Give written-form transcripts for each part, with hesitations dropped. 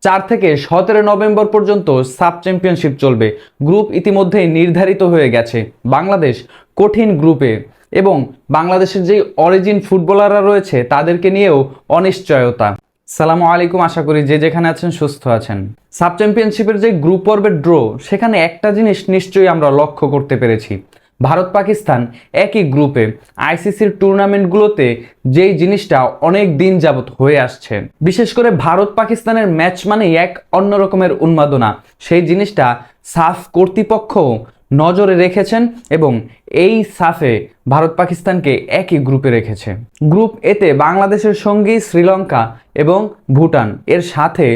4 থেকে 17 নভেম্বর পর্যন্ত sub championship চলবে। গ্রুপ ইতিমধ্যেই নির্ধারিত হয়ে গেছে। বাংলাদেশ কঠিন গ্রুপে এবং বাংলাদেশের যেই অরিজিন ফুটবলাররা রয়েছে তাদেরকে নিয়েও অনিশ্চয়তা। সালামু আলাইকুম, আশা করি যে যেখানে আছেন সুস্থ আছেন। সাব চ্যাম্পিয়নশিপের যে গ্রুপ পর্বের ড্র, সেখানে একটা জিনিস নিশ্চয়ই আমরা লক্ষ্য করতে পেরেছি। ভারত পাকিস্তান একই গ্রুপে আইসিসির টুর্নামেন্টগুলোতে যেই জিনিসটা অনেক দিন যাবত হয়ে আসছে, বিশেষ করে ভারত পাকিস্তানের ম্যাচ মানেই এক অন্য রকমের উন্মাদনা। সেই জিনিসটা সাফ কর্তৃপক্ষ নজরে রেখেছেন এবং এই সাফে ভারত পাকিস্তানকে একই গ্রুপে রেখেছে। গ্রুপ এতে বাংলাদেশের সঙ্গী শ্রীলঙ্কা এবং ভুটান, এর সাথে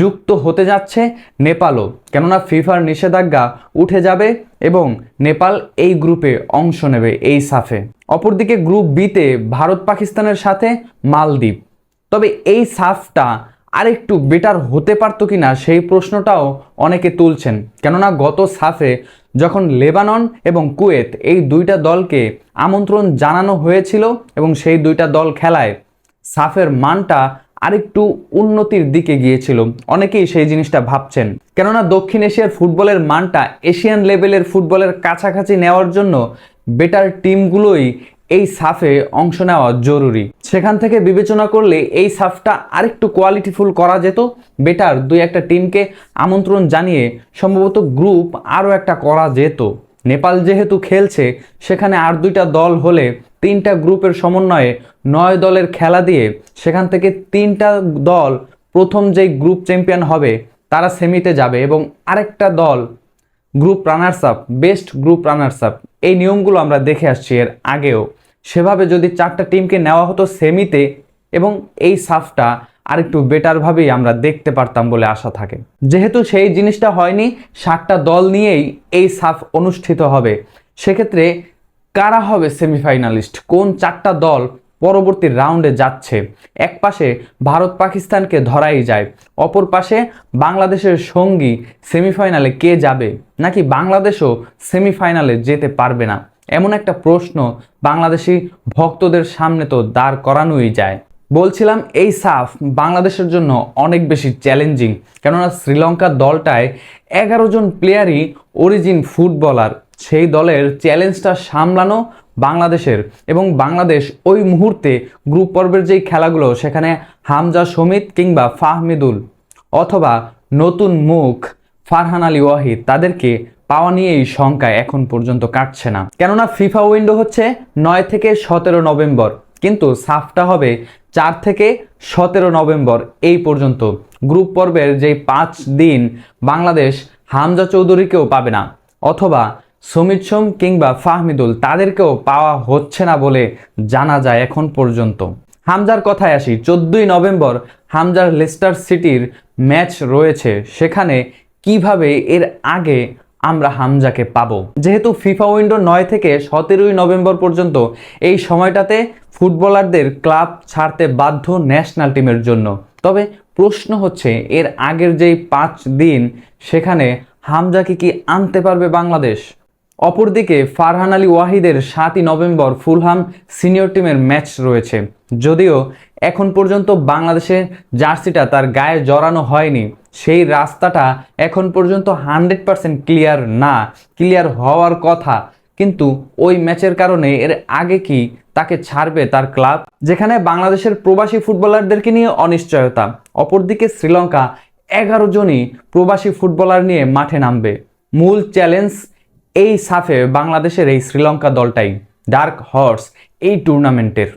যুক্ত হতে যাচ্ছে নেপালও, কেননা ফিফার নিষেধাজ্ঞা উঠে যাবে এবং নেপাল এই গ্রুপে অংশ নেবে এই সাফে। অপরদিকে গ্রুপ বিতে ভারত পাকিস্তানের সাথে মালদ্বীপ। তবে এই সাফটা আরেকটু বেটার হতে পারতো কিনা সেই প্রশ্নটাও অনেকে তুলছেন, কেননা গত সাফে যখন লেবানন এবং কুয়েত এই দুইটা দলকে আমন্ত্রণ জানানো হয়েছিল এবং সেই দুইটা দল খেলায় সাফের মানটা আরেকটু উন্নতির দিকে গিয়েছিল, অনেকেই সেই জিনিসটা ভাবছেন। কেননা দক্ষিণ এশিয়ার ফুটবলের মানটা এশিয়ান লেভেলের ফুটবলের কাছাকাছি নেওয়ার জন্য বেটার টিমগুলোই এই সাফে অংশ নেওয়া জরুরি। সেখান থেকে বিবেচনা করলে এই সাফটা আরেকটু কোয়ালিটিফুল করা যেত। বেটার দুই একটা টিমকে আমন্ত্রণ জানিয়ে সম্ভবত গ্রুপ আরও একটা করা যেত। নেপাল যেহেতু খেলছে, সেখানে আর দুইটা দল হলে 3টা গ্রুপের সমন্বয়ে 9 দলের খেলা দিয়ে সেখান থেকে 3টা দল প্রথম যেই গ্রুপ চ্যাম্পিয়ন হবে তারা সেমিতে যাবে এবং আরেকটা দল group runners up, best group runners up. এই নিয়মগুলো আমরা দেখে আসছি এর আগেও। সেভাবে যদি 4টা টিমকে নেওয়া হতো সেমিতে, এবং এই সাফটা আরেকটু বেটারভাবেই আমরা দেখতে পারতাম বলে আশা থাকে। যেহেতু সেই জিনিসটা হয়নি, 7টা দল নিয়েই এই সাফ অনুষ্ঠিত হবে। সেক্ষেত্রে কারা হবে সেমিফাইনালিস্ট, কোন 4টা দল পরবর্তী রাউন্ডে যাচ্ছে? এক পাশে ভারত পাকিস্তানকে ধরাই যায়, অপর পাশে বাংলাদেশের সঙ্গী সেমিফাইনালে কে যাবে, নাকি বাংলাদেশও সেমিফাইনালে যেতে পারবে না? এমন একটা প্রশ্ন বাংলাদেশি ভক্তদের সামনে তো দাঁড় করানোই যায়। বলছিলাম এই সাফ বাংলাদেশের জন্য অনেক বেশি চ্যালেঞ্জিং, কেননা শ্রীলঙ্কার দলটায় 11 জন প্লেয়ারই অরিজিন ফুটবলার। সেই দলের চ্যালেঞ্জটা সামলানো বাংলাদেশের, এবং বাংলাদেশ ওই মুহূর্তে গ্রুপ পর্বের যেই খেলাগুলো, সেখানে হামজা সমিত কিংবা ফাহমিদুল অথবা নতুন মুখ ফারহান আলী ওয়াহিদ, তাদেরকে পাওয়া নিয়েই শঙ্কা এখন পর্যন্ত কাটছে না। কেননা ফিফা উইন্ডো হচ্ছে 9 থেকে 17 নভেম্বর, কিন্তু সাফটা হবে 4 থেকে 17 নভেম্বর। এই পর্যন্ত গ্রুপ পর্বের যেই 5 দিন বাংলাদেশ হামজা চৌধুরীকেও পাবে না, অথবা সমিত সোম কিংবা ফাহমিদুল, তাদেরকেও পাওয়া হচ্ছে না বলে জানা যায় এখন পর্যন্ত। হামজার কথায় আসি, 14ই নভেম্বর হামজার লেস্টার সিটির ম্যাচ রয়েছে। সেখানে কিভাবে এর আগে আমরা হামজাকে পাবো? যেহেতু ফিফা উইন্ডো 9 থেকে 17ই নভেম্বর পর্যন্ত, এই সময়টাতে ফুটবলারদের ক্লাব ছাড়তে বাধ্য ন্যাশনাল টিমের জন্য। তবে প্রশ্ন হচ্ছে, এর আগের যেই 5 দিন, সেখানে হামজাকে কি আনতে পারবে বাংলাদেশ? অপরদিকে ফারহান আলী ওয়াহিদের 7ই নভেম্বর ফুলহাম সিনিয়র টিমের ম্যাচ রয়েছে। যদিও এখন পর্যন্ত বাংলাদেশের জার্সিটা তার গায়ে জড়ানো হয়নি, সেই রাস্তাটা এখন পর্যন্ত 100% ক্লিয়ার না, ক্লিয়ার হওয়ার কথা। কিন্তু ওই ম্যাচের কারণে এর আগে কি তাকে ছাড়বে তার ক্লাব? যেখানে বাংলাদেশের প্রবাসী ফুটবলারদেরকে নিয়ে অনিশ্চয়তা। অপরদিকে শ্রীলঙ্কা 11 জনই প্রবাসী ফুটবলার নিয়ে মাঠে নামবে। মূল চ্যালেঞ্জ এই সাফে বাংলাদেশের এই শ্রীলঙ্কা দলটাই ডার্ক হর্স এই টুর্নামেন্টের।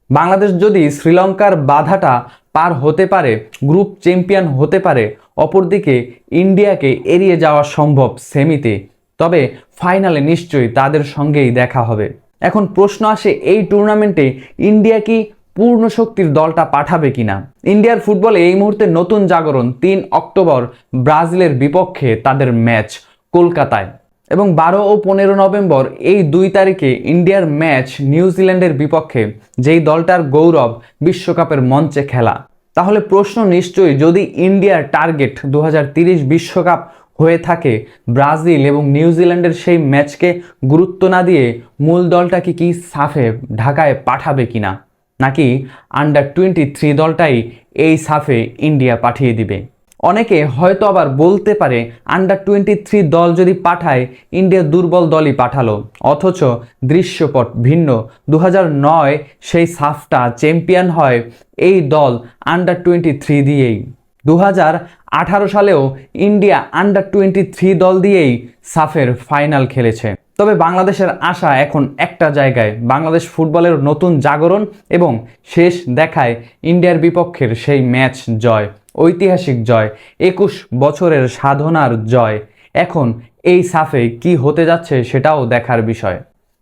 বাংলাদেশ যদি শ্রীলঙ্কার বাধাটা পার হতে পারে, গ্রুপ চ্যাম্পিয়ন হতে পারে, অপরদিকে ইন্ডিয়াকে এড়িয়ে যাওয়া সম্ভব সেমিতে, তবে ফাইনালে নিশ্চয়ই তাদের সঙ্গেই দেখা হবে। এখন প্রশ্ন আসে, এই টুর্নামেন্টে ইন্ডিয়া কি পূর্ণ শক্তির দলটা পাঠাবে কিনা? ইন্ডিয়ার ফুটবলে এই মুহূর্তে নতুন জাগরণ। 3 অক্টোবর ব্রাজিলের বিপক্ষে তাদের ম্যাচ কলকাতায়, এবং 12 ও 15 নভেম্বর এই 2 তারিখে ইন্ডিয়ার ম্যাচ নিউজিল্যান্ডের বিপক্ষে, যেই দলটার গৌরব বিশ্বকাপের মঞ্চে খেলা। তাহলে প্রশ্ন নিশ্চয়ই, যদি ইন্ডিয়ার টার্গেট 2030 বিশ্বকাপ হয়ে থাকে, ব্রাজিল এবং নিউজিল্যান্ডের সেই ম্যাচকে গুরুত্ব না দিয়ে মূল দলটাকে কি সাফে ঢাকায় পাঠাবে কিনা, নাকি আন্ডার 23 দলটাই এই সাফে ইন্ডিয়া পাঠিয়ে দিবে? অনেকে হয়তো আবার বলতে পারে আন্ডার 23 দল যদি পাঠায়, ইন্ডিয়া দুর্বল দলই পাঠালো, অথচ দৃশ্যপট ভিন্ন। 2009 সেই সাফটা চ্যাম্পিয়ন হয় এই দল আন্ডার 23 দিয়েই। 2018 সালেও ইন্ডিয়া আন্ডার 23 দল দিয়েই সাফের ফাইনাল খেলেছে। তবে বাংলাদেশের আশা এখন একটা জায়গায়, বাংলাদেশ ফুটবলের নতুন জাগরণ এবং শেষ দেখায় ইন্ডিয়ার বিপক্ষের সেই ম্যাচ জয়, ঐতিহাসিক জয়, 21 বছরের সাধনার জয়। এখন এই সাফে কি হতে যাচ্ছে সেটাও দেখার বিষয়।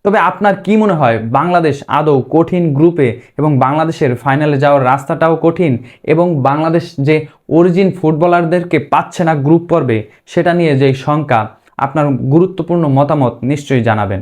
তবে আপনার কি মনে হয়, বাংলাদেশ আদৌ কঠিন গ্রুপে এবং বাংলাদেশের ফাইনালে যাওয়ার রাস্তাটাও কঠিন, এবং বাংলাদেশ যে অরিজিন ফুটবলারদেরকে পাচ্ছে না গ্রুপ পর্বে, সেটা নিয়ে যেই শঙ্কা, আপনার গুরুত্বপূর্ণ মতামত নিশ্চয়ই জানাবেন।